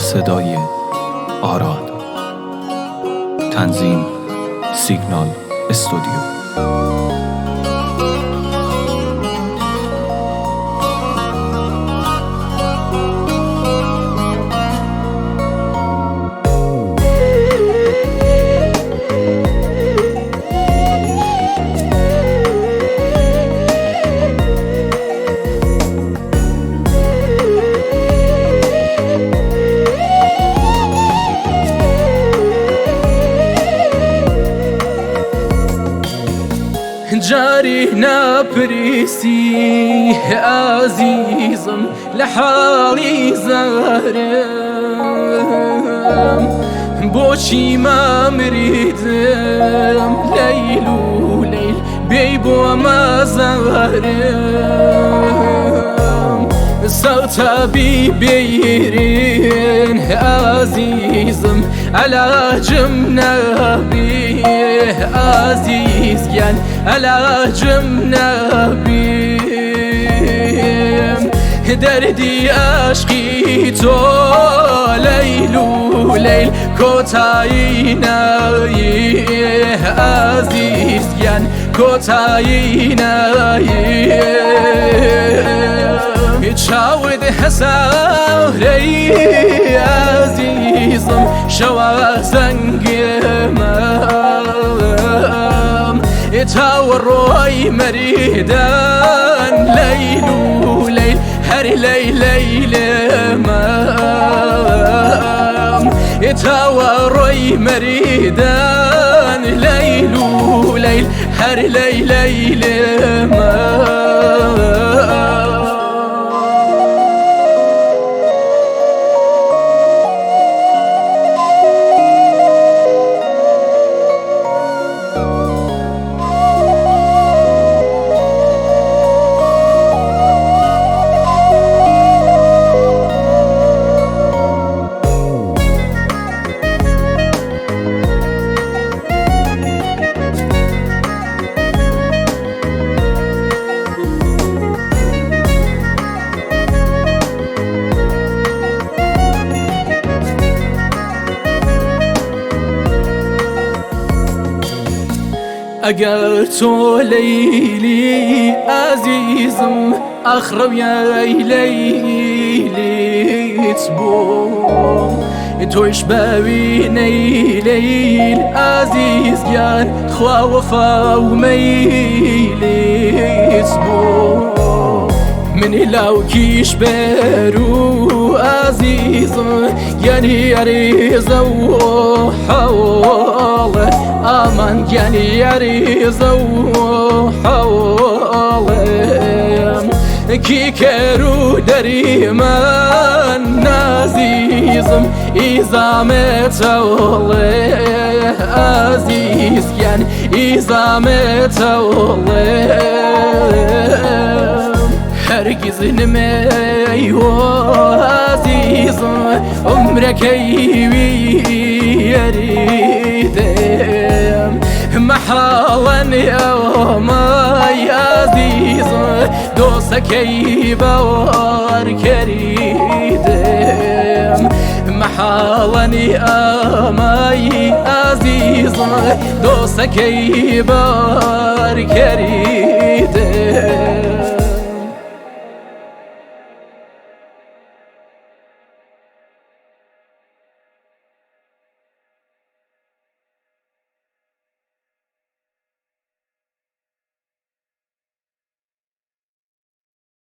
صدای آراد. تنظیم سیگنال استودیو. جاري نابريسي عزيزم لحالي زارم بوشي ما مريدم ليل وليل بيبو ما زارم صوتا بيبيرين عزيزم على جمنا بيه عزيز يعني على جمنا بيه دردي عشقي تو ليل وليل كوتاينا عزيز يعني كوتاينا تشاود حساري عزيزم شوا زنقمام يتاوروي مريدان ليل وليل هر ليل مام يتاوروي مريدان ليل وليل هر ليل مام اگر تو لیلی عزیزم اخرب یا لیلیت بوم تویش ببینی لیل عزیز گن خوا وفا و میلیت بوم منی لو کیش برو عزیزم یعنی عریضه و حواله آمان يعني يريزو حوالم كي كرو دريمان نازيزم إذا متولي عزيز يعني إذا متولي هرگز نميو عزيز عمرك يريدم محالا يا ماي عزيز دوسك يبار كريدم محالا يا ماي عزيز دوسك يبار كريدم